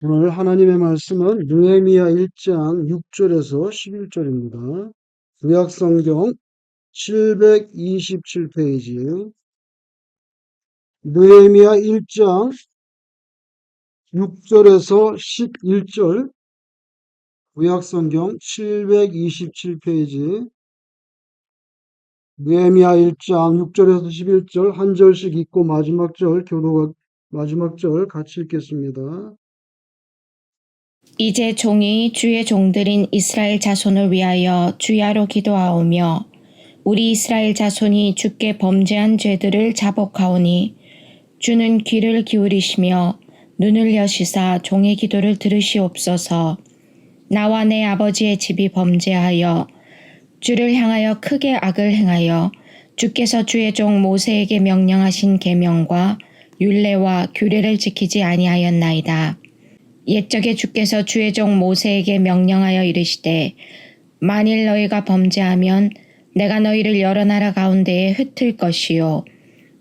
오늘 하나님의 말씀은 느헤미야 1장 6절에서 11절입니다. 구약성경 727페이지 느헤미야 1장 6절에서 11절 구약성경 727페이지 느헤미야 1장 6절에서 11절 한 절씩 읽고 마지막 절 같이 읽겠습니다. 이제 종이 주의 종들인 이스라엘 자손을 위하여 주야로 기도하오며 우리 이스라엘 자손이 주께 범죄한 죄들을 자복하오니 주는 귀를 기울이시며 눈을 여시사 종의 기도를 들으시옵소서. 나와 내 아버지의 집이 범죄하여 주를 향하여 크게 악을 행하여 주께서 주의 종 모세에게 명령하신 계명과 율례와 규례를 지키지 아니하였나이다. 옛적에 주께서 주의 종 모세에게 명령하여 이르시되 만일 너희가 범죄하면 내가 너희를 여러 나라 가운데에 흩을 것이요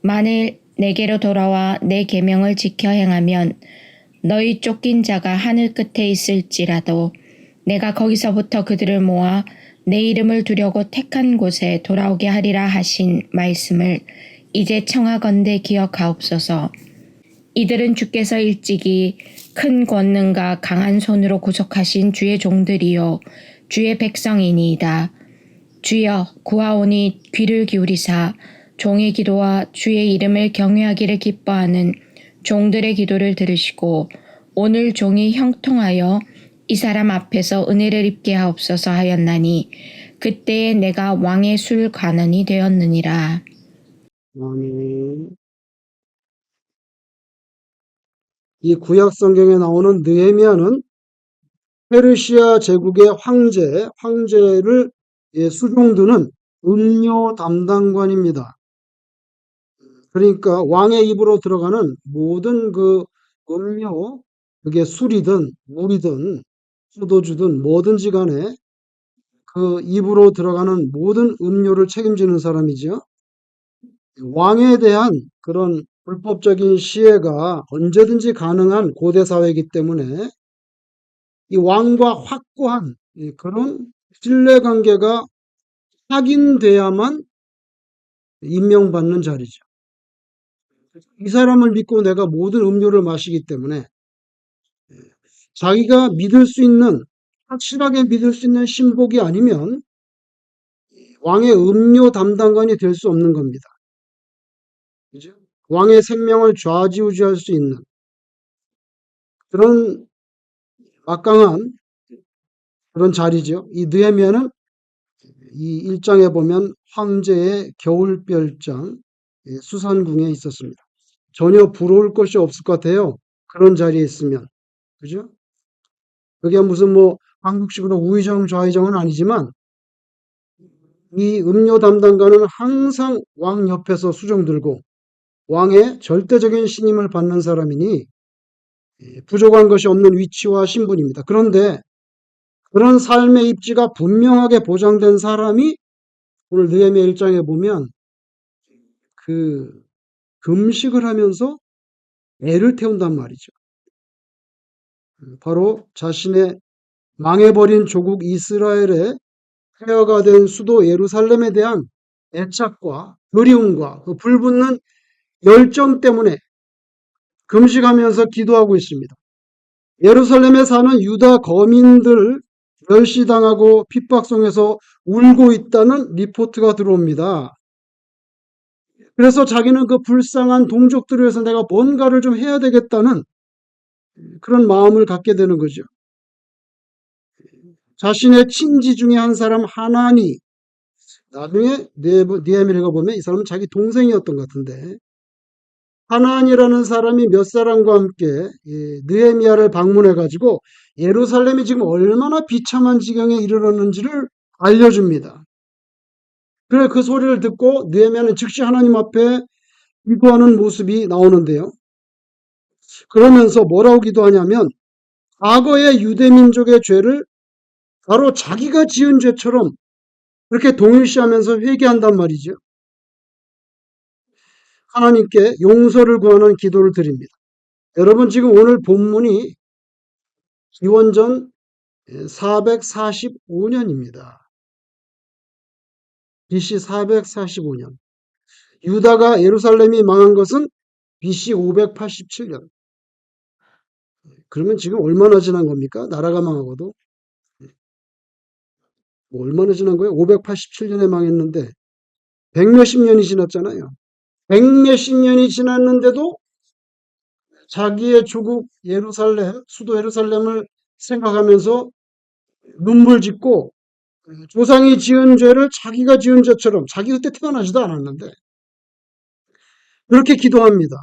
만일 내게로 돌아와 내 계명을 지켜 행하면 너희 쫓긴 자가 하늘 끝에 있을지라도 내가 거기서부터 그들을 모아 내 이름을 두려고 택한 곳에 돌아오게 하리라 하신 말씀을 이제 청하건대 기억하옵소서. 이들은 주께서 일찍이 큰 권능과 강한 손으로 구속하신 주의 종들이요 주의 백성이니이다. 주여 구하오니 귀를 기울이사 종의 기도와 주의 이름을 경외하기를 기뻐하는 종들의 기도를 들으시고 오늘 종이 형통하여 이 사람 앞에서 은혜를 입게 하옵소서 하였나니 그때에 내가 왕의 술 관원이 되었느니라. 아멘. 이 구약 성경에 나오는 느헤미야는 페르시아 제국의 황제를 수종드는 음료 담당관입니다. 그러니까 왕의 입으로 들어가는 모든 그 음료, 그게 술이든 물이든 포도주든 뭐든지 간에 그 입으로 들어가는 모든 음료를 책임지는 사람이죠. 왕에 대한 그런 불법적인 시해가 언제든지 가능한 고대 사회이기 때문에 이 왕과 확고한 그런 신뢰관계가 확인돼야만 임명받는 자리죠. 이 사람을 믿고 내가 모든 음료를 마시기 때문에 자기가 믿을 수 있는, 확실하게 믿을 수 있는 신복이 아니면 왕의 음료 담당관이 될 수 없는 겁니다. 그죠? 왕의 생명을 좌지우지할 수 있는 그런 막강한 그런 자리죠. 이 느헤미야는 이 1장에 보면 황제의 겨울별장 수산궁에 있었습니다. 전혀 부러울 것이 없을 것 같아요. 그런 자리에 있으면. 그죠? 그게 무슨 뭐 한국식으로 우의정 좌의정은 아니지만 이 음료 담당관은 항상 왕 옆에서 수종 들고 왕의 절대적인 신임을 받는 사람이니 부족한 것이 없는 위치와 신분입니다. 그런데 그런 삶의 입지가 분명하게 보장된 사람이 오늘 느헤미야 1장에 보면 그 금식을 하면서 애를 태운단 말이죠. 바로 자신의 망해버린 조국 이스라엘의 폐허가 된 수도 예루살렘에 대한 애착과 그리움과 그 불붙는 열정 때문에 금식하면서 기도하고 있습니다. 예루살렘에 사는 유다 거민들 멸시당하고 핍박송에서 울고 있다는 리포트가 들어옵니다. 그래서 자기는 그 불쌍한 동족들을 위해서 내가 뭔가를 좀 해야 되겠다는 그런 마음을 갖게 되는 거죠. 자신의 친지 중에 한 사람 하나니, 나중에 느헤미야가 보면 이 사람은 자기 동생이었던 것 같은데, 하나니라는 사람이 몇 사람과 함께 느헤미야를 방문해 가지고 예루살렘이 지금 얼마나 비참한 지경에 이르렀는지를 알려줍니다. 그래 그 소리를 듣고 느헤미야는 즉시 하나님 앞에 기도하는 모습이 나오는데요. 그러면서 뭐라고 기도하냐면 과거의 유대민족의 죄를 바로 자기가 지은 죄처럼 그렇게 동일시하면서 회개한단 말이죠. 하나님께 용서를 구하는 기도를 드립니다. 여러분 지금 오늘 본문이 기원전 445년입니다. BC 445년. 유다가 예루살렘이 망한 것은 BC 587년. 그러면 지금 얼마나 지난 겁니까? 나라가 망하고도. 뭐 얼마나 지난 거예요? 587년에 망했는데 백몇십 년이 지났잖아요. 백몇십 년이 지났는데도 자기의 조국 예루살렘, 수도 예루살렘을 생각하면서 눈물 짓고 조상이 지은 죄를 자기가 지은 죄처럼 자기 그때 태어나지도 않았는데 그렇게 기도합니다.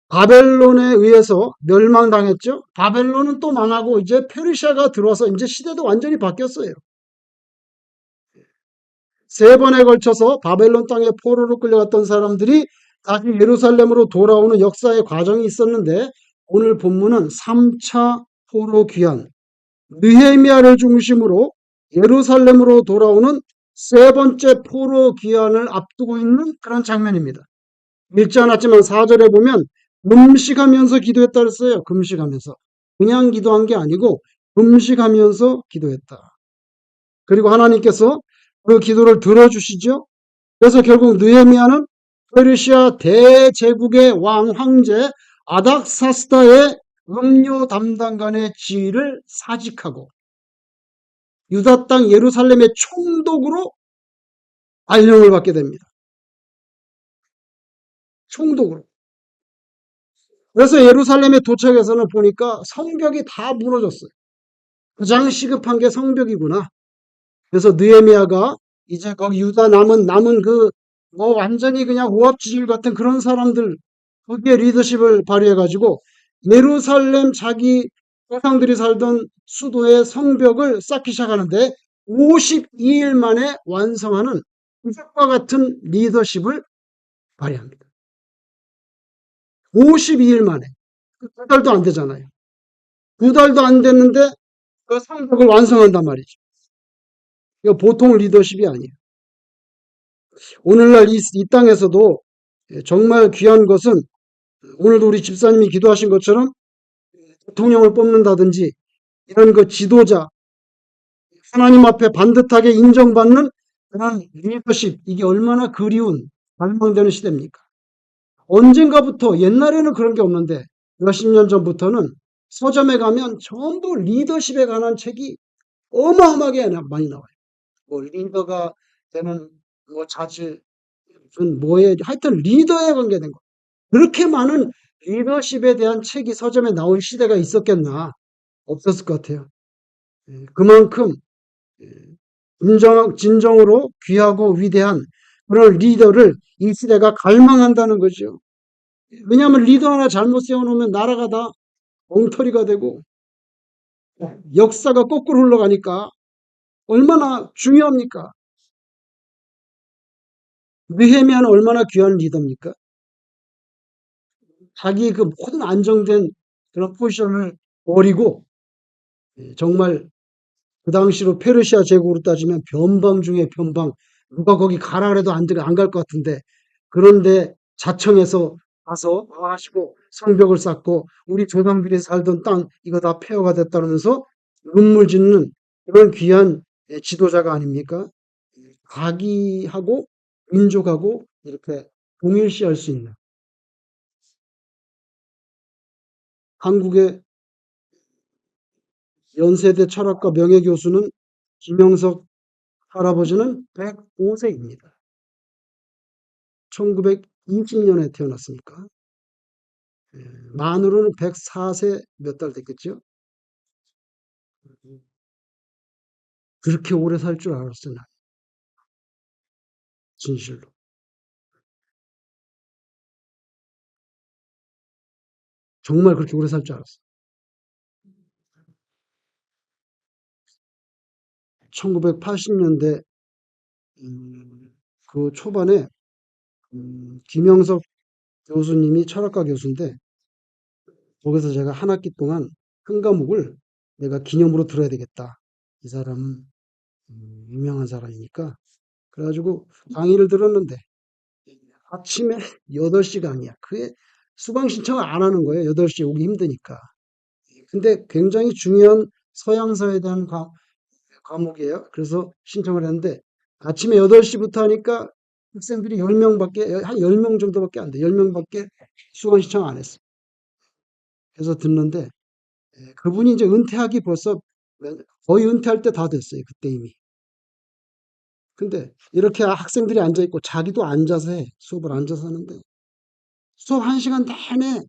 바벨론에 의해서 멸망당했죠. 바벨론은 또 망하고 이제 페르시아가 들어와서 이제 시대도 완전히 바뀌었어요. 세 번에 걸쳐서 바벨론 땅에 포로로 끌려갔던 사람들이 다시 예루살렘으로 돌아오는 역사의 과정이 있었는데 오늘 본문은 3차 포로 귀환, 느헤미야를 중심으로 예루살렘으로 돌아오는 세 번째 포로 귀환을 앞두고 있는 그런 장면입니다. 읽지 않았지만 4절에 보면 금식하면서 기도했다 그랬어요. 금식하면서. 그냥 기도한 게 아니고 금식하면서 기도했다. 그리고 하나님께서 그 기도를 들어주시죠. 그래서 결국 느헤미야는 페르시아 대제국의 왕 황제 아닥사스다의 음료 담당관의 지위를 사직하고 유다 땅 예루살렘의 총독으로 발령을 받게 됩니다. 총독으로. 그래서 예루살렘에 도착해서는 보니까 성벽이 다 무너졌어요. 가장 시급한 게 성벽이구나. 그래서 느헤미야가 이제 거기 유다 남은 그 뭐 완전히 그냥 오합지졸 같은 그런 사람들 거기에 리더십을 발휘해가지고 예루살렘 자기 조상들이 살던 수도의 성벽을 쌓기 시작하는데 52일 만에 완성하는 이것과 같은 리더십을 발휘합니다. 52일 만에. 두 달도 안 되잖아요. 두 달도 안 됐는데 그 성벽을 완성한단 말이죠. 이거 보통 리더십이 아니에요. 오늘날 이 땅에서도 정말 귀한 것은 오늘도 우리 집사님이 기도하신 것처럼 대통령을 뽑는다든지 이런 그 지도자, 하나님 앞에 반듯하게 인정받는 그런 리더십, 이게 얼마나 그리운 발망되는 시대입니까? 언젠가부터 옛날에는 그런 게 없는데 몇십 년 전부터는 서점에 가면 전부 리더십에 관한 책이 어마어마하게 많이 나와요. 뭐 리더가 되는 뭐 자질, 무슨 뭐에 하여튼 리더에 관계된 거. 그렇게 많은 리더십에 대한 책이 서점에 나올 시대가 있었겠나? 없었을 것 같아요. 그만큼 진정으로 귀하고 위대한 그런 리더를 이 시대가 갈망한다는 거죠. 왜냐하면 리더 하나 잘못 세워놓으면 나라가 다 엉터리가 되고 역사가 거꾸로 흘러가니까 얼마나 중요합니까? 느헤미야는 얼마나 귀한 리더입니까? 자기 그 모든 안정된 그런 포지션을 버리고 정말 그 당시로 페르시아 제국으로 따지면 변방 중에 변방, 누가 거기 가라 그래도 안 갈 것 같은데 그런데 자청해서 가서 하시고 성벽을 쌓고 우리 조상들이 살던 땅 이거 다 폐허가 됐다면서 눈물 짓는 그런 귀한 지도자가 아닙니까? 자기하고 민족하고 이렇게 동일시할 수 있는 한국의 연세대 철학과 명예교수는 김영석 할아버지는 105세입니다. 1920년에 태어났으니까 만으로는 104세 몇 달 됐겠죠. 그렇게 오래 살 줄 알았어요. 난. 진실로. 정말 그렇게 오래 살 줄 알았어요. 1980년대 그 초반에 김영석 교수님이 철학과 교수인데 거기서 제가 한 학기 동안 한 과목을 내가 기념으로 들어야 되겠다. 이 사람은 유명한 사람이니까. 그래가지고 강의를 들었는데 아침에 8시 강의야. 그게 수강 신청을 안 하는 거예요. 8시에 오기 힘드니까. 근데 굉장히 중요한 서양사에 대한 과목이에요. 그래서 신청을 했는데 아침에 8시부터 하니까 학생들이 10명밖에, 한 10명 정도밖에 안 돼. 10명밖에 수강 신청 안 했어. 그래서 듣는데 그분이 이제 은퇴하기 벌써 거의 은퇴할 때 다 됐어요. 그때 이미. 근데 이렇게 학생들이 앉아 있고 자기도 앉아서 해. 수업을 앉아서 하는데 수업 1시간 내내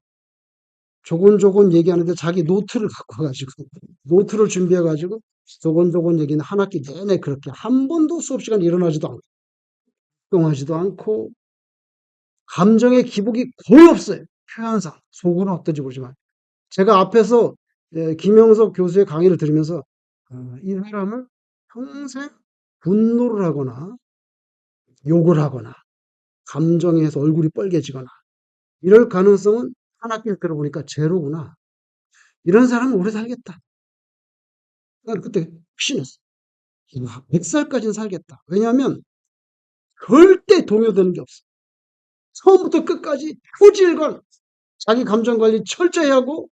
조곤조곤 얘기하는데 자기 노트를 갖고 와가지고 노트를 준비해가지고 조곤조곤 얘기는 한 학기 내내 그렇게 한 번도 수업 시간 일어나지도 않고 똥하지도 않고 감정의 기복이 거의 없어요. 표현상 속으로는 어떤지 모르지만 제가 앞에서 김영석 교수의 강의를 들으면서 이 사람은 평생 분노를 하거나 욕을 하거나 감정에서 얼굴이 빨개지거나 이럴 가능성은 한 학기를 들어보니까 제로구나. 이런 사람은 오래 살겠다. 난 그때 확신했어. 100살까지는 살겠다. 왜냐하면 절대 동요되는 게 없어. 처음부터 끝까지 표질관, 자기 감정 관리 철저히 하고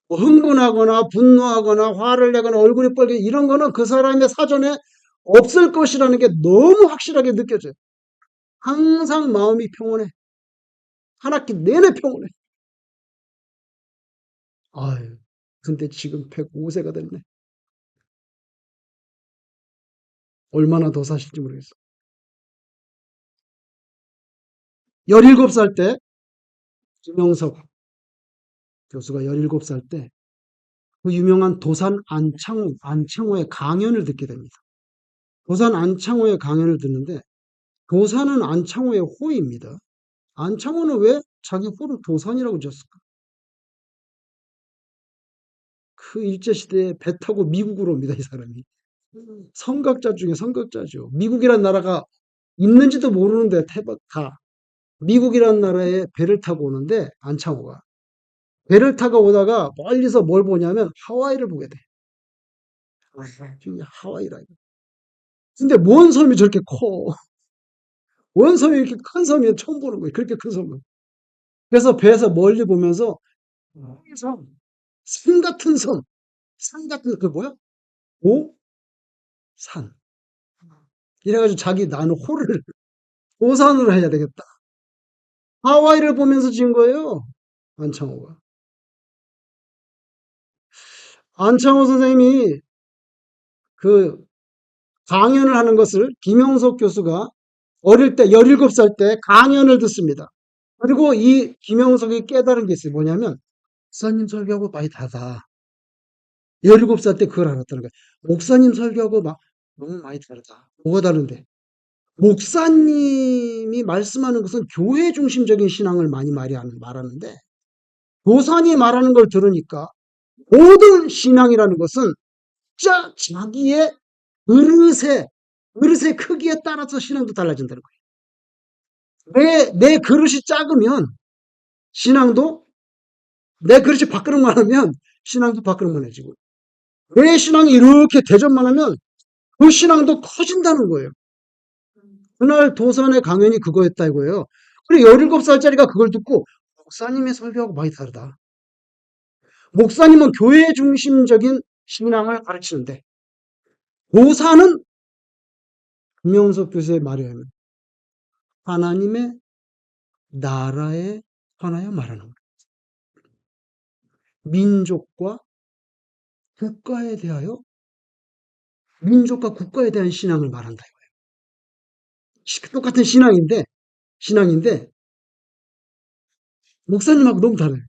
뭐 흥분하거나 분노하거나 화를 내거나 얼굴이 빨개 이런 거는 그 사람의 사전에 없을 것이라는 게 너무 확실하게 느껴져요. 항상 마음이 평온해. 한 학기 내내 평온해. 아유, 근데 지금 105세가 됐네. 얼마나 더 사실지 모르겠어. 17살 때 김영석 교수가 17살 때 그 유명한 도산 안창호의 강연을 듣게 됩니다. 도산 안창호의 강연을 듣는데 도산은 안창호의 호입니다. 안창호는 왜 자기 호를 도산이라고 지었을까? 그 일제시대에 배 타고 미국으로 옵니다, 이 사람이. 선각자 중에 선각자죠. 미국이란 나라가 있는지도 모르는데 다 미국이란 나라에 배를 타고 오는데 안창호가 배를 타고 오다가 멀리서 뭘 보냐면 하와이를 보게 돼. 하와이라. 근데 뭔 섬이 저렇게 커? 뭔 섬이 이렇게 큰 섬이 처음 보는 거예요. 그렇게 큰 섬은. 그래서 배에서 멀리 보면서 이 섬, 산 같은 섬, 산 같은 그 뭐야? 오? 산. 이래가지고 자기 나는 호를 오산으로 해야 되겠다. 하와이를 보면서 지은 거예요. 안창호가. 안창호 선생님이 그 강연을 하는 것을 김영석 교수가 어릴 때 17살 때 강연을 듣습니다. 그리고 이 김영석이 깨달은 게 있어요. 뭐냐면 목사님 설교하고 많이 다르다. 17살 때 그걸 알았다는 거예요. 목사님 설교하고 막 너무 많이 다르다. 뭐가 다른데? 목사님이 말씀하는 것은 교회 중심적인 신앙을 많이 말하는데 도산이 말하는 걸 들으니까 모든 신앙이라는 것은 진짜 자기의 그릇의 크기에 따라서 신앙도 달라진다는 거예요. 내 그릇이 작으면 신앙도 내 그릇이 밥그릇만 하면 신앙도 밥그릇만해지고 내 신앙이 이렇게 대접만 하면 그 신앙도 커진다는 거예요. 그날 도산의 강연이 그거였다 이거예요. 그리고 17살짜리가 그걸 듣고 목사님의 설교하고 많이 다르다. 목사님은 교회 중심적인 신앙을 가르치는데 도사는 김영석 교수의 말에 의하면 하나님의 나라에 관하여 말하는 거예요. 민족과 국가에 대하여 민족과 국가에 대한 신앙을 말한다 이거예요. 똑같은 신앙인데 목사님하고 너무 다르요.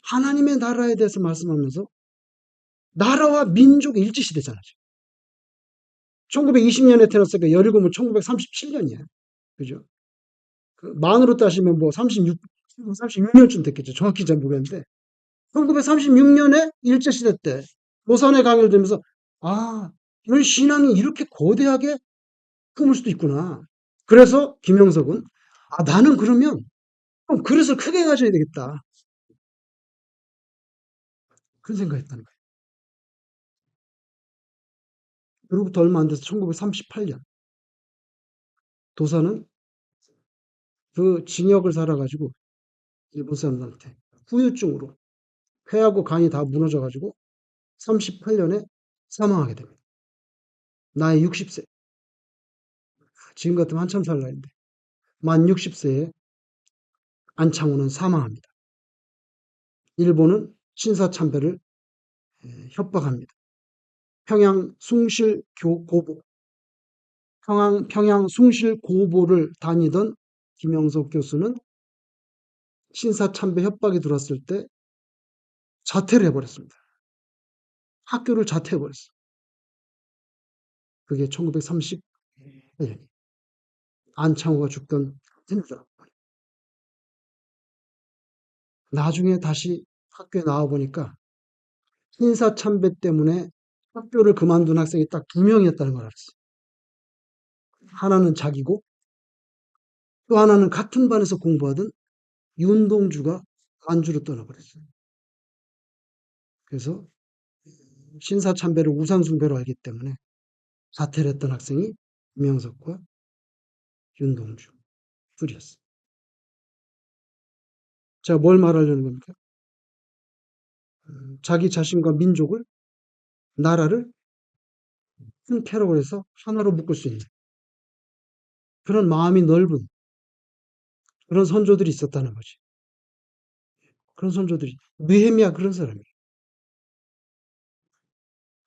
하나님의 나라에 대해서 말씀하면서 나라와 민족이 일치시대잖아요. 1920년에 태어났으니까 17은 1937년이에요. 그죠? 그 만으로 따시면 뭐 36년쯤 됐겠죠. 정확히 잘 모르겠는데 1936년에 일제시대 때 노선의 강의를 들으면서 아, 이런 신앙이 이렇게 거대하게 품을 수도 있구나. 그래서 김영석은 나는 그러면 좀 그릇을 크게 가져야 되겠다. 그런 생각했다는 거예요. 그로부터 얼마 안 돼서 1938년 도사는 그 징역을 살아가지고 일본 사람들한테 후유증으로 폐하고 간이 다 무너져가지고 38년에 사망하게 됩니다. 나이 60세. 지금 같으면 한참 살 나이인데 만 60세에 안창호는 사망합니다. 일본은 신사참배를 협박합니다. 평양 숭실 고보, 평양 숭실 고보를 다니던 김영석 교수는 신사참배 협박이 들어왔을 때 자퇴를 해버렸습니다. 학교를 자퇴해버렸어요. 그게 1938년. 안창호가 죽던 해입니다. 나중에 다시 학교에 나와보니까 신사참배 때문에 학교를 그만둔 학생이 딱 2명이었다는 걸 알았어요. 하나는 자기고 또 하나는 같은 반에서 공부하던 윤동주가 안주로 떠나버렸어요. 그래서 신사참배를 우상숭배로 알기 때문에 자퇴를 했던 학생이 김영석과 윤동주 둘이었어요. 제가 뭘 말하려는 겁니까? 자기 자신과 민족을, 나라를 큰 캐럿을 해서 하나로 묶을 수 있는 그런 마음이 넓은 그런 선조들이 있었다는 거지. 그런 선조들이. 느헤미야 그런 사람이에요.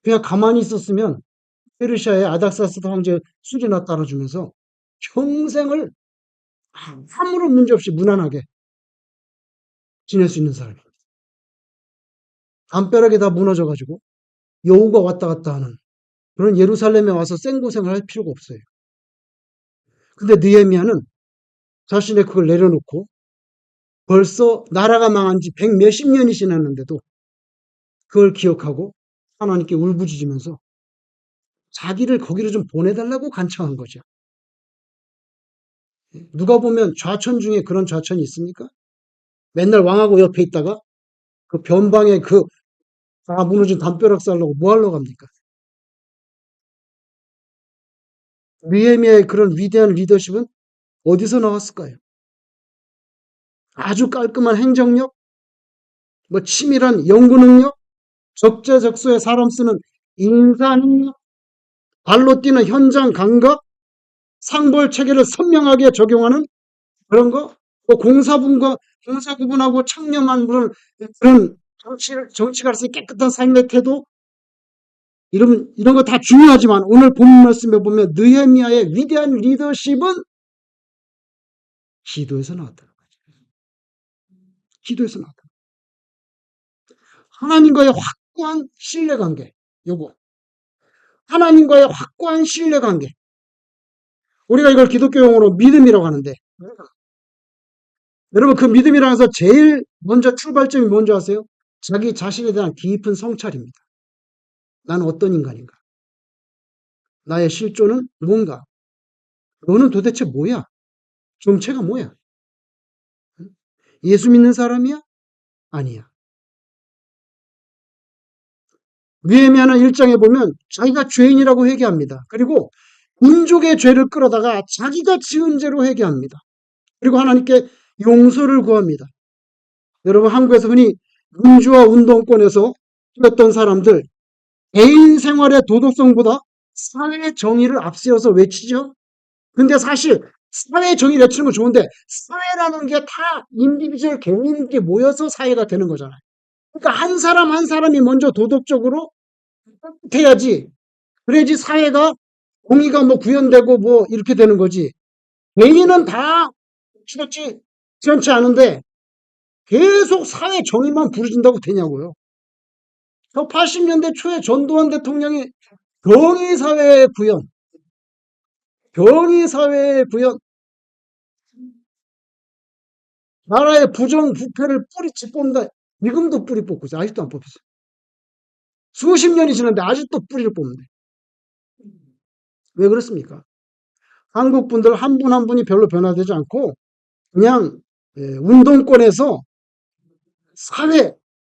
그냥 가만히 있었으면 페르시아의 아닥사스다 황제 수리나 따라주면서 평생을 아무런 문제 없이 무난하게 지낼 수 있는 사람이에요. 담벼락이 다 무너져가지고 여우가 왔다 갔다 하는 그런 예루살렘에 와서 생고생을 할 필요가 없어요. 근데 느헤미야는 자신의 그걸 내려놓고 벌써 나라가 망한 지 100몇십 년이 지났는데도 그걸 기억하고 하나님께 울부짖으면서 자기를 거기로 좀 보내달라고 간청한 거죠. 누가 보면 좌천 중에 그런 좌천이 있습니까? 맨날 왕하고 옆에 있다가 그 변방에 그 다 무너진 담벼락 쌓으려고 뭐 하려고 합니까? 느헤미야의 그런 위대한 리더십은 어디서 나왔을까요? 아주 깔끔한 행정력, 뭐 치밀한 연구 능력, 적재적소에 사람 쓰는 인사 능력, 발로 뛰는 현장 감각, 상벌 체계를 선명하게 적용하는 그런 거, 또 공사 구분하고 청렴한 그런 정치가로서의 깨끗한 삶의 태도, 이런 거 다 중요하지만 오늘 본 말씀에 보면 느헤미야의 위대한 리더십은 기도에서 나왔다는 거죠. 기도에서 나왔다. 하나님과의 확고한 신뢰관계, 요거. 하나님과의 확고한 신뢰관계. 우리가 이걸 기독교 용어로 믿음이라고 하는데, 여러분 그 믿음이라고 해서 제일 먼저 출발점이 뭔지 아세요? 자기 자신에 대한 깊은 성찰입니다. 나는 어떤 인간인가? 나의 실존은 뭔가? 너는 도대체 뭐야? 정체가 뭐야? 예수 믿는 사람이야? 아니야. 느헤미야는 1장에 보면 자기가 죄인이라고 회개합니다. 그리고 민족의 죄를 끌어다가 자기가 지은 죄로 회개합니다. 그리고 하나님께 용서를 구합니다. 여러분 한국에서 흔히 민주화 운동권에서 뛰었던 사람들 개인 생활의 도덕성보다 사회 정의를 앞세워서 외치죠. 근데 사실 사회 정의 외치는 건 좋은데 사회라는 게 다 인디비주얼 개인들이 모여서 사회가 되는 거잖아요. 그러니까 한 사람 한 사람이 먼저 도덕적으로 해야지. 그래야지 사회가 공의가 뭐 구현되고 뭐 이렇게 되는 거지. 개인은 다 그렇지 그렇지 않은데 계속 사회 정의만 부르진다고 되냐고요. 저 80년대 초에 전두환 대통령이 정의사회의 구현, 정의사회의 구현, 나라의 부정부패를 뿌리째 뽑는다. 지금도 뿌리 뽑고 있어요. 아직도 안 뽑혔어요. 수십 년이 지났는데 아직도 뿌리를 뽑는데. 왜 그렇습니까? 한국 분들 한 분 한 분이 별로 변화되지 않고 그냥 운동권에서 사회,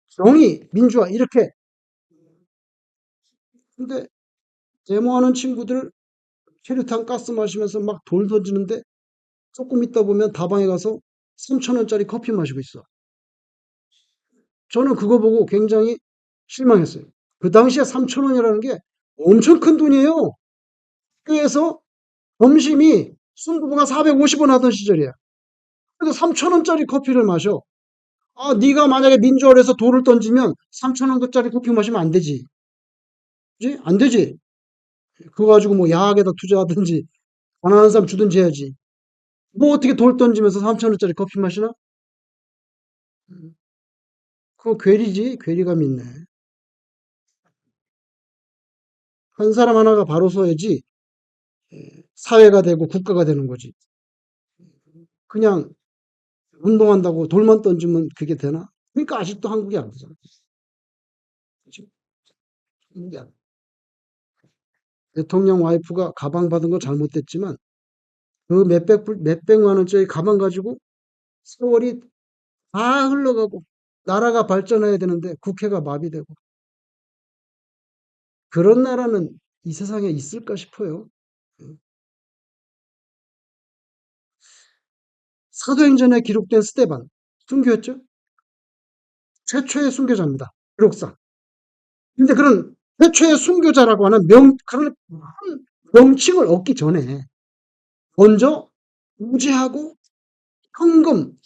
정의, 민주화 이렇게. 근데 데모하는 친구들 체류탄 가스 마시면서 막 돌 던지는데 조금 있다 보면 다방에 가서 3,000원짜리 커피 마시고 있어. 저는 그거 보고 굉장히 실망했어요. 그 당시에 3,000원이라는 게 엄청 큰 돈이에요. 학교에서 점심이 순두부가 450원 하던 시절이야. 그래도 3,000원짜리 커피를 마셔. 아, 네가 만약에 민주화해서 돌을 던지면 3,000원짜리 커피 마시면 안 되지. 그지? 안 되지. 그거 가지고 뭐 야학에다 투자하든지 가난한 사람 주든지 해야지. 뭐 어떻게 돌 던지면서 3,000원짜리 커피 마시나? 그거 괴리지. 괴리감 있네. 한 사람 하나가 바로 서야지 사회가 되고 국가가 되는 거지. 그냥 운동한다고 돌만 던지면 그게 되나? 그러니까 아직도 한국이 안 되잖아. 그치? 한국이 안 돼. 대통령 와이프가 가방 받은 거 잘못됐지만 그 몇백만 원짜리 가방 가지고 세월이 다 흘러가고 나라가 발전해야 되는데 국회가 마비되고 그런 나라는 이 세상에 있을까 싶어요. 사도행전에 기록된 스데반 순교였죠? 최초의 순교자입니다. 기록상. 근데 그런 최초의 순교자라고 하는 그런 명칭을 얻기 전에 먼저 우제하고 헌금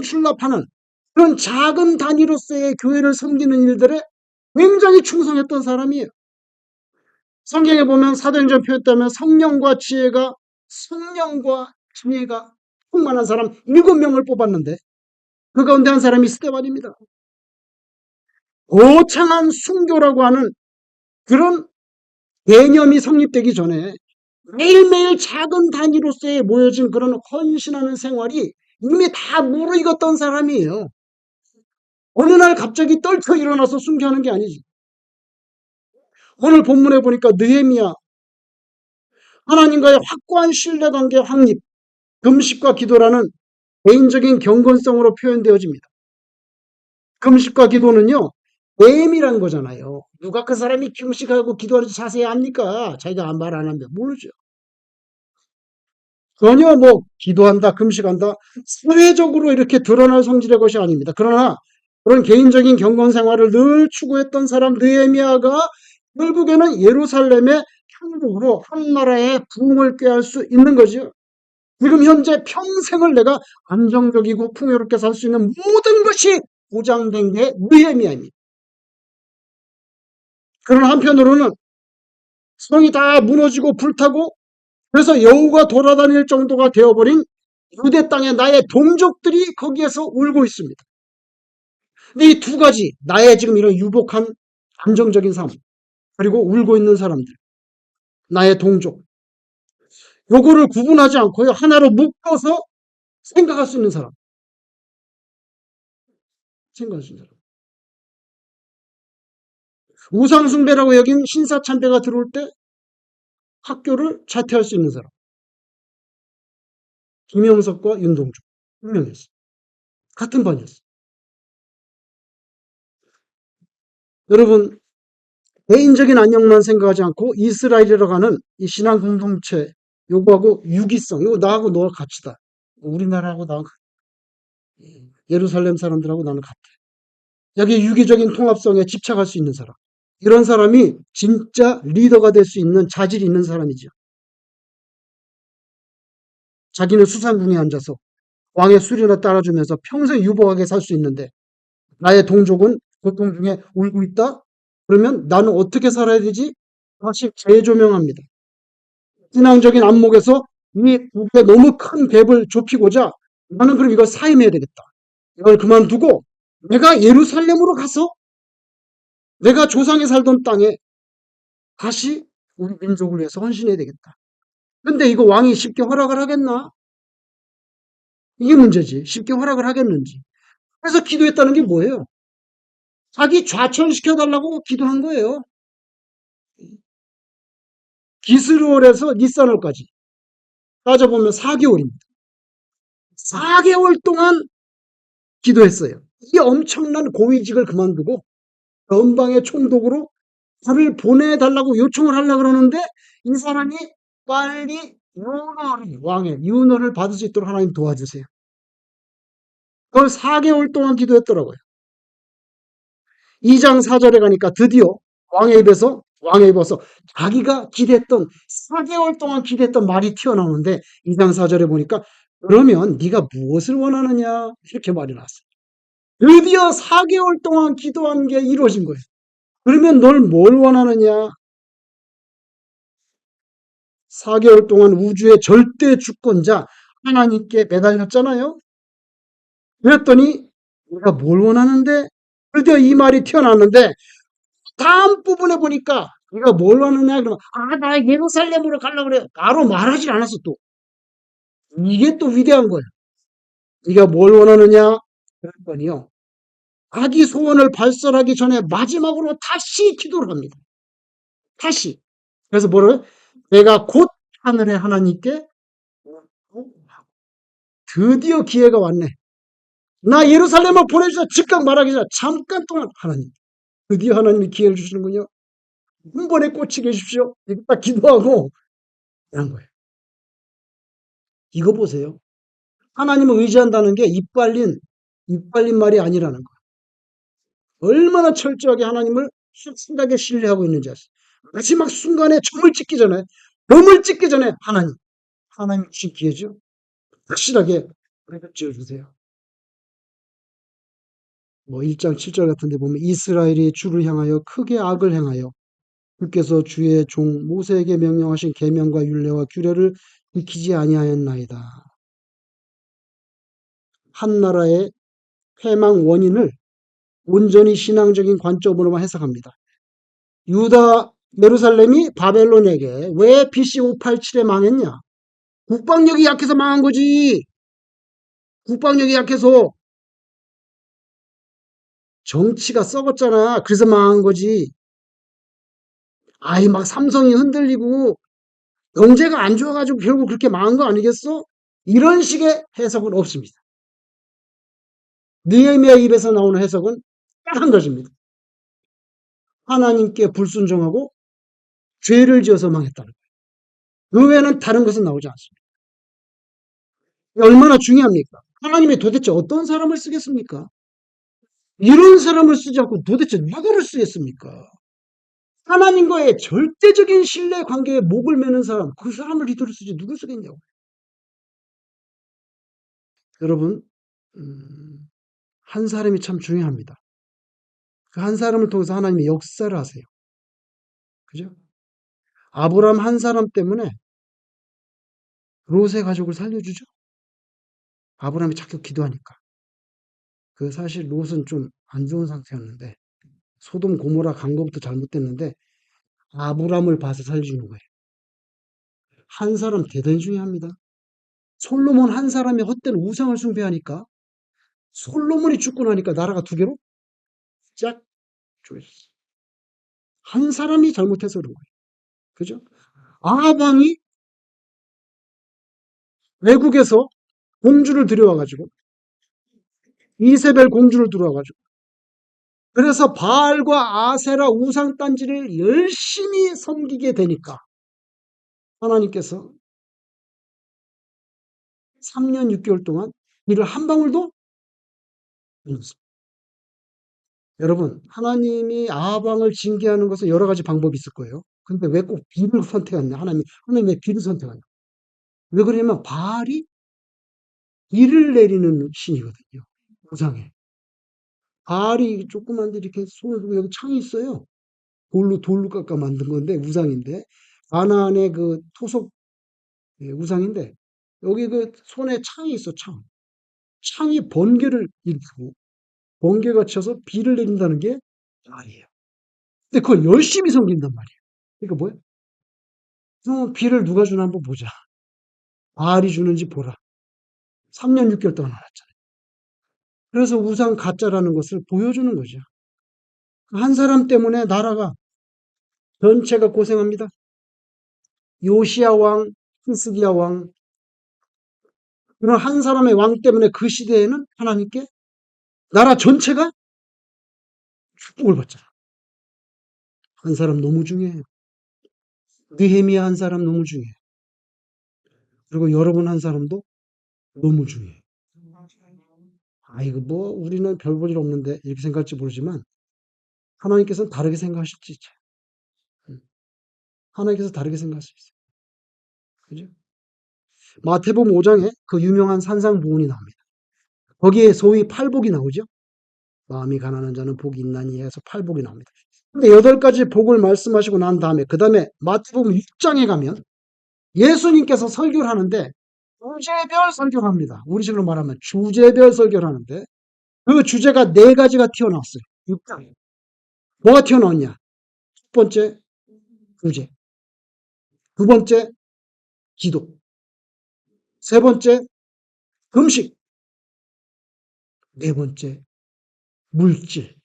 출납하는 그런 작은 단위로서의 교회를 섬기는 일들에 굉장히 충성했던 사람이에요. 성경에 보면 사도행전 표에 따르면 성령과 지혜가 충만한 사람 7명을 뽑았는데 그 가운데 한 사람이 스데반입니다. 거창한 순교라고 하는 그런 개념이 성립되기 전에 매일매일 작은 단위로서의 모여진 그런 헌신하는 생활이 이미 다 무르익었던 사람이에요. 어느 날 갑자기 떨쳐 일어나서 순교하는 게 아니지. 오늘 본문에 보니까 느헤미야 하나님과의 확고한 신뢰관계 확립, 금식과 기도라는 개인적인 경건성으로 표현되어집니다. 금식과 기도는요, 내밀한 거잖아요. 누가 그 사람이 금식하고 기도하는지 자세히 압니까? 자기가 말 안 하면 모르죠. 전혀 뭐 기도한다, 금식한다, 사회적으로 이렇게 드러날 성질의 것이 아닙니다. 그러나 그런 개인적인 경건 생활을 늘 추구했던 사람 느헤미야가 결국에는 예루살렘의 평국으로 한 나라의 부흥을 꾀할 수 있는 거죠. 지금 현재 평생을 내가 안정적이고 풍요롭게 살 수 있는 모든 것이 보장된 게 느헤미야입니다. 그러나 한편으로는 성이 다 무너지고 불타고 그래서 여우가 돌아다닐 정도가 되어버린 유대 땅의 나의 동족들이 거기에서 울고 있습니다. 근데 이 두 가지, 나의 지금 이런 유복한 안정적인 삶, 그리고 울고 있는 사람들, 나의 동족, 요거를 구분하지 않고요. 하나로 묶어서 생각할 수 있는 사람, 생각할 수 있는 사람. 우상숭배라고 여긴 신사참배가 들어올 때 학교를 자퇴할 수 있는 사람. 김영석과 윤동주. 분명했어. 같은 반이었어. 여러분, 개인적인 안녕만 생각하지 않고 이스라엘이라고 하는 이 신앙 공동체, 요거하고 유기성, 요거 나하고 너가 같이다. 우리나라하고 나하고 예루살렘 사람들하고 나는 같아. 여기 유기적인 통합성에 집착할 수 있는 사람. 이런 사람이 진짜 리더가 될 수 있는 자질이 있는 사람이죠. 자기는 수상궁에 앉아서 왕의 수리나 따라주면서 평생 유복하게 살 수 있는데 나의 동족은 고통 중에 울고 있다? 그러면 나는 어떻게 살아야 되지? 다시 재조명합니다. 신앙적인 안목에서 이 국에 너무 큰 갭을 좁히고자 나는 그럼 이걸 사임해야 되겠다. 이걸 그만두고 내가 예루살렘으로 가서 내가 조상이 살던 땅에 다시 우리 민족을 위해서 헌신해야 되겠다. 근데 이거 왕이 쉽게 허락을 하겠나? 이게 문제지. 쉽게 허락을 하겠는지. 그래서 기도했다는 게 뭐예요? 자기 좌천시켜달라고 기도한 거예요. 기스루월에서 니산월까지 따져보면 4개월입니다. 4개월 동안 기도했어요. 이 엄청난 고위직을 그만두고 전방의 총독으로 저를 보내달라고 요청을 하려고 그러는데 이 사람이 빨리 왕의 윤허를 받을 수 있도록 하나님 도와주세요. 그걸 4개월 동안 기도했더라고요. 2장 4절에 가니까 드디어 왕의 입에서 자기가 기대했던 4개월 동안 기대했던 말이 튀어나오는데 2장 4절에 보니까 그러면 네가 무엇을 원하느냐 이렇게 말이 나왔어요. 드디어 4개월 동안 기도한 게 이루어진 거예요. 그러면 널 뭘 원하느냐? 4개월 동안 우주의 절대 주권자 하나님께 매달렸잖아요. 그랬더니 내가 뭘 원하는데 드디어 이 말이 튀어나왔는데 다음 부분에 보니까 네가 뭘 원하느냐 그러면 나 예루살렘으로 가려고 그래. 바로 말하지 않았어 또. 이게 또 위대한 거예요. 네가 뭘 원하느냐? 그랬더니요. 자기 소원을 발설하기 전에 마지막으로 다시 기도를 합니다. 다시. 그래서 뭐를? 내가 곧 하늘의 하나님께 드디어 기회가 왔네. 나 예루살렘을 보내주자 즉각 말하기 전에 잠깐 동안 하나님. 드디어 하나님이 기회를 주시는군요. 한 번에 꽂히게 해주십시오. 이거 딱 기도하고 한 거예요. 이거 보세요. 하나님을 의지한다는 게 입 발린 말이 아니라는 거예요. 얼마나 철저하게 하나님을 확실하게 신뢰하고 있는지 아세요. 마지막 순간에 점을 찍기 전에 하나님 주신 기회죠. 확실하게 지어주세요. 뭐 1장 7절 같은 데 보면 이스라엘이 주를 향하여 크게 악을 행하여 주께서 주의 종 모세에게 명령하신 계명과 율례와 규례를 지키지 아니하였나이다. 한 나라의 패망 원인을 온전히 신앙적인 관점으로만 해석합니다. 유다 예루살렘이 바벨론에게 왜 BC 587에 망했냐? 국방력이 약해서 망한 거지. 국방력이 약해서 정치가 썩었잖아. 그래서 망한 거지. 막 삼성이 흔들리고 경제가 안 좋아가지고 결국 그렇게 망한 거 아니겠어? 이런 식의 해석은 없습니다. 느헤미야 입에서 나오는 해석은 딱 한 가지입니다. 하나님께 불순종하고 죄를 지어서 망했다는 거예요. 그 외에는 다른 것은 나오지 않습니다. 얼마나 중요합니까? 하나님이 도대체 어떤 사람을 쓰겠습니까? 이런 사람을 쓰지 않고 도대체 누구를 쓰겠습니까? 하나님과의 절대적인 신뢰 관계에 목을 매는 사람, 그 사람을 리더로 쓰지 누굴 쓰겠냐고. 여러분, 한 사람이 참 중요합니다. 그 한 사람을 통해서 하나님이 역사를 하세요. 그죠? 아브라함 한 사람 때문에 롯의 가족을 살려주죠. 아브라함이 자꾸 기도하니까. 그 사실 롯은 좀 안 좋은 상태였는데 소돔 고모라 간 것부터 잘못됐는데 아브라함을 봐서 살려주는 거예요. 한 사람 대단히 중요합니다. 솔로몬 한 사람이 헛된 우상을 숭배하니까 솔로몬이 죽고 나니까 나라가 두 개로 쫙 쪼였어. 한 사람이 잘못해서 그런 거예요. 그죠? 아합왕이 외국에서 공주를 들여와가지고 이세벨 공주를 들어와가지고 그래서 바알과 아세라 우상 딴지를 열심히 섬기게 되니까 하나님께서 3년 6개월 동안 이를 한 방울도 안 줬습니다. 여러분, 하나님이 아합왕을 징계하는 것은 여러 가지 방법이 있을 거예요. 근데 왜 꼭 비를 선택했냐? 하나님 왜 비를 선택하냐? 왜 그러냐면 바알이 비를 내리는 신이거든요. 우상에. 바알이 조그만데 이렇게 손을 들고 여기 창이 있어요. 돌로 깎아 만든 건데 우상인데 가나안의 그 토속 우상인데 여기 그 손에 창이 있어 창. 창이 번개를 일으키고 번개가 쳐서 비를 내린다는 게 바알이에요. 근데 그걸 열심히 섬긴단 말이에요. 그러니까 뭐야? 비를 누가 주나 한번 보자. 바알이 주는지 보라. 3년 6개월 동안 알았잖아요. 그래서 우상 가짜라는 것을 보여주는 거죠. 한 사람 때문에 나라가 전체가 고생합니다. 요시야 왕, 히스기야 왕, 그런 한 사람의 왕 때문에 그 시대에는 하나님께 나라 전체가 축복을 받잖아. 한 사람 너무 중요해요. 느헤미야 한 사람 너무 중요해요. 그리고 여러분 한 사람도 너무 중요해요. 이거 뭐 우리는 별 볼 일 없는데 이렇게 생각할지 모르지만 하나님께서는 다르게 생각하실 수 있죠. 하나님께서 다르게 생각할 수 있어요. 그죠? 마태복음 5장에 그 유명한 산상부훈이 나옵니다. 거기에 소위 팔복이 나오죠. 마음이 가난한 자는 복이 있나니 해서 팔복이 나옵니다. 근데 8가지 복을 말씀하시고 난 다음에 그 다음에 마태복음 6장에 가면 예수님께서 설교를 하는데 주제별 설교를 합니다. 우리식으로 말하면 주제별 설교를 하는데 그 주제가 4가지가 튀어나왔어요. 6장에. 뭐가 튀어나왔냐? 첫 번째 구제, 두 번째 기도, 세 번째 금식, 네 번째 물질,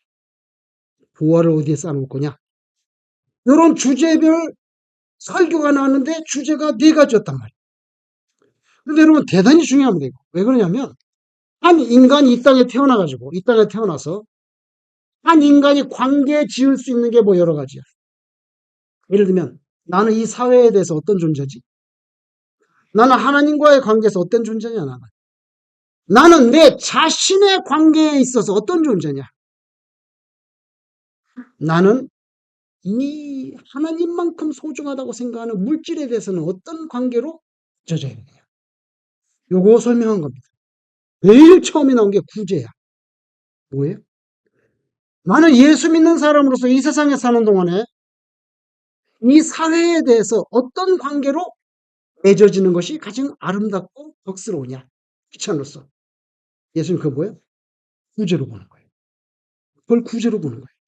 보화를 어디에 쌓아놓을 거냐. 이런 주제별 설교가 나왔는데 주제가 4가지였단 말이에요. 근데 여러분 대단히 중요합니다. 이거. 왜 그러냐면 한 인간이 이 땅에 태어나가지고 이 땅에 태어나서 한 인간이 관계 지을 수 있는 게 뭐 여러 가지야. 예를 들면 나는 이 사회에 대해서 어떤 존재지? 나는 하나님과의 관계에서 어떤 존재냐? 나는 내 자신의 관계에 있어서 어떤 존재냐? 나는 이 하나님만큼 소중하다고 생각하는 물질에 대해서는 어떤 관계로 젖어야 되냐? 요거 설명한 겁니다. 제일 처음에 나온 게 구제야. 뭐예요? 나는 예수 믿는 사람으로서 이 세상에 사는 동안에 이 사회에 대해서 어떤 관계로 맺어지는 것이 가장 아름답고 덕스러우냐? 크리스찬으로서. 예수님 그거 뭐예요? 구제로 보는 거예요. 그걸 구제로 보는 거예요.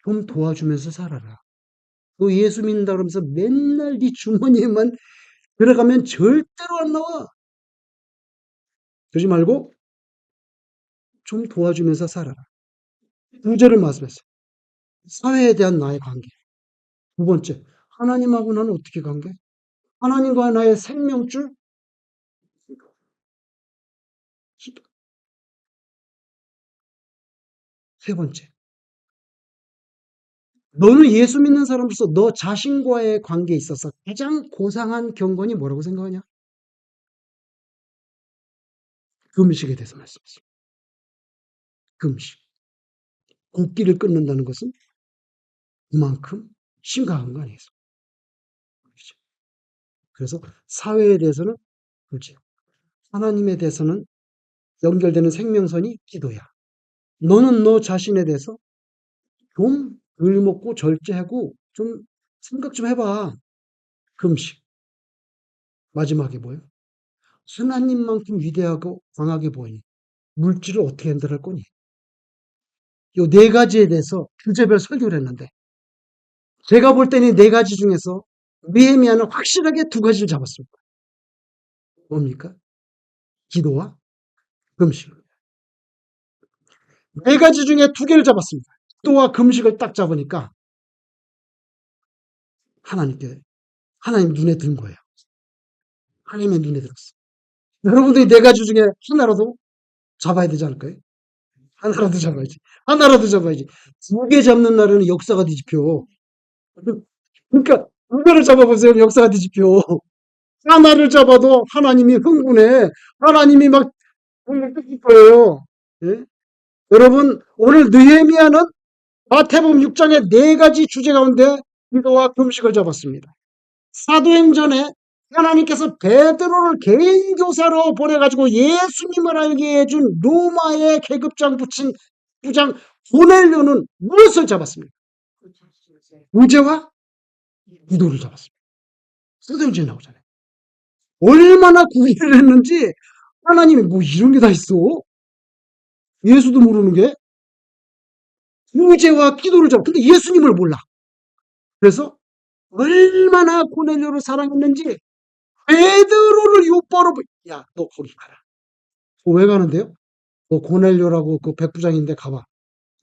좀 도와주면서 살아라. 너 예수 믿는다 그러면서 맨날 네 주머니에만 들어가면 절대로 안 나와. 그러지 말고 좀 도와주면서 살아라. 구제를 말씀했어요. 사회에 대한 나의 관계. 두 번째, 하나님하고 나는 어떻게 관계? 하나님과 나의 생명줄? 기도. 세 번째, 너는 예수 믿는 사람으로서 너 자신과의 관계에 있어서 가장 고상한 경건이 뭐라고 생각하냐? 금식에 대해서 말씀했어요. 금식. 굶기를 끊는다는 것은 그만큼 심각한 거 아니겠어요? 그렇죠? 그래서 사회에 대해서는 그렇지. 하나님에 대해서는 연결되는 생명선이 기도야. 너는 너 자신에 대해서 좀 덜 먹고 절제하고 좀 생각 좀 해봐. 금식. 마지막에 뭐예요? 하나님만큼 위대하고 강하게 보이니 물질을 어떻게 핸들할 거니? 요 4가지에 대해서 주제별 설교를 했는데 제가 볼 때는 4가지 중에서 느헤미야는 확실하게 2가지를 잡았습니다. 뭡니까? 기도와 금식. 4가지 중에 2개를 잡았습니다. 기도와 금식을 딱 잡으니까 하나님 눈에 든 거예요. 하나님의 눈에 들었어. 여러분들이 4가지 중에 하나라도 잡아야 되지 않을까요? 하나라도 잡아야지. 하나라도 잡아야지. 2개 잡는 날에는 역사가 뒤집혀. 그러니까 2개를 잡아보세요. 역사가 뒤집혀. 하나를 잡아도 하나님이 흥분해. 하나님이 막 흥분할 거예요. 예? 여러분 오늘 느헤미야는 마태복음 6장의 4가지 주제 가운데 기도와 금식을 잡았습니다. 사도행전에 하나님께서 베드로를 개인 교사로 보내가지고 예수님을 알게 해준 로마의 계급장 붙인 부장 고넬료는 무엇을 잡았습니까? 구제와 기도를 잡았습니다. 사도행전에 나오잖아요. 얼마나 구애를 했는지 하나님이 뭐 이런 게 다 있어? 예수도 모르는 게 구제와 기도를 잡아. 근데 예수님을 몰라. 그래서 얼마나 고넬료를 사랑했는지 베드로를 욕바로 야, 너 거기 가라. 왜 가는데요? 너 고넬료라고 그 백부장인데 가봐.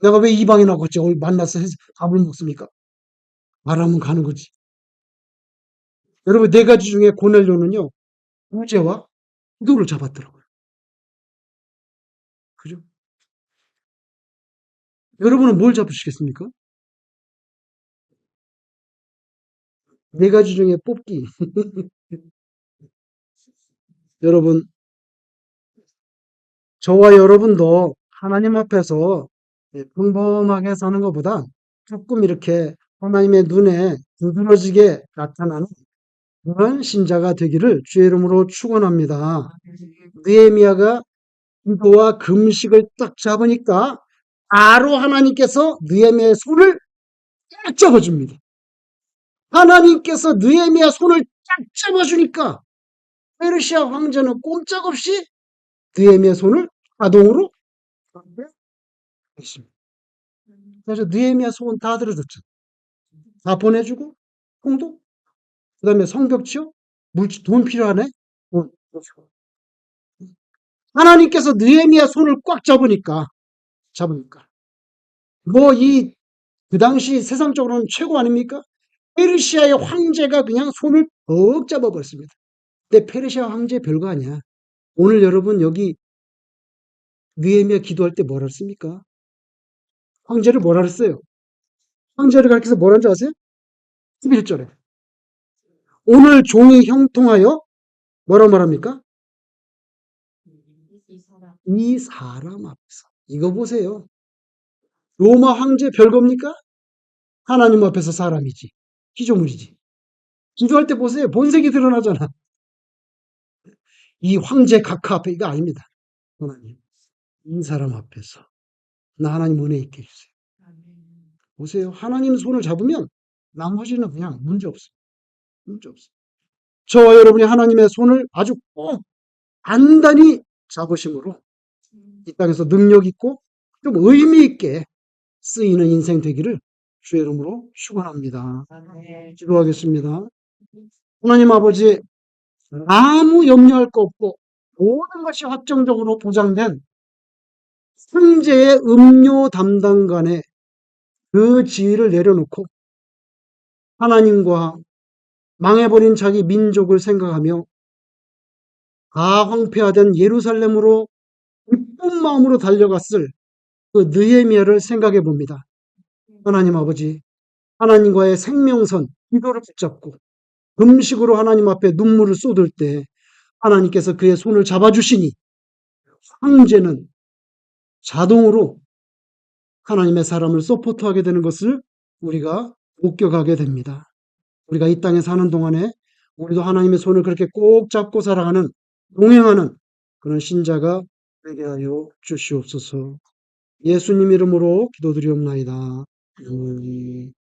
내가 왜 이방인하고 같이 만나서 밥을 먹습니까? 말하면 가는 거지. 여러분 4가지 중에 고넬료는요. 구제와 기도를 잡았더라고요. 그죠? 여러분은 뭘 잡으시겠습니까? 4가지 중에 뽑기. 여러분 저와 여러분도 하나님 앞에서 평범하게 사는 것보다 조금 이렇게 하나님의 눈에 두드러지게 나타나는 그런 신자가 되기를 주의 이름으로 축원합니다. 느헤미야가 기도와 금식을 딱 잡으니까 바로 하나님께서 느헤미야의 손을 딱 잡아줍니다. 하나님께서 느헤미야 손을 딱 잡아주니까 페르시아 황제는 꼼짝없이 느헤미야 손을 자동으로 했습니다. 그래서 느헤미야 소원 다 들어줬죠. 다 보내주고 홍도 그다음에 성벽지요? 돈 필요하네? 돈. 하나님께서 느헤미야 손을 꽉 잡으니까 뭐 그 당시 세상적으로는 최고 아닙니까? 페르시아의 황제가 그냥 손을 벅 잡아버렸습니다. 근데 페르시아 황제 별거 아니야. 오늘 여러분 여기 느헤미야 기도할 때 뭐라 했습니까? 황제를 뭐라 그랬어요? 황제를 가리켜서 뭐라는 줄 아세요? 11절에 오늘 종이 형통하여 뭐라 말합니까? 이 사람 앞에서. 이거 보세요. 로마 황제 별겁니까? 하나님 앞에서 사람이지. 피조물이지. 기도할 때 보세요. 본색이 드러나잖아. 이 황제 각하 앞에 이거 아닙니다. 하나님. 이 사람 앞에서. 나 하나님 은혜 있게 해주세요. 보세요. 하나님 손을 잡으면 나머지는 그냥 문제 없어요. 문제 없어요. 저와 여러분이 하나님의 손을 아주 꼭 단단히 잡으심으로 이 땅에서 능력 있고 좀 의미 있게 쓰이는 인생 되기를 주의 이름으로 축원합니다. 기도하겠습니다. 하나님 아버지 아무 염려할 거 없고 모든 것이 확정적으로 보장된 황제의 음료 담당관의 그 지위를 내려놓고 하나님과 망해버린 자기 민족을 생각하며 다 황폐화된 예루살렘으로 기쁜 마음으로 달려갔을 그 느헤미야를 생각해 봅니다. 하나님 아버지, 하나님과의 생명선, 기도를 붙잡고 금식으로 하나님 앞에 눈물을 쏟을 때 하나님께서 그의 손을 잡아주시니 황제는 자동으로 하나님의 사람을 서포트하게 되는 것을 우리가 목격하게 됩니다. 우리가 이 땅에 사는 동안에 우리도 하나님의 손을 그렇게 꼭 잡고 살아가는, 동행하는 그런 신자가 되게 하여 주시옵소서. 예수님 이름으로 기도드리옵나이다.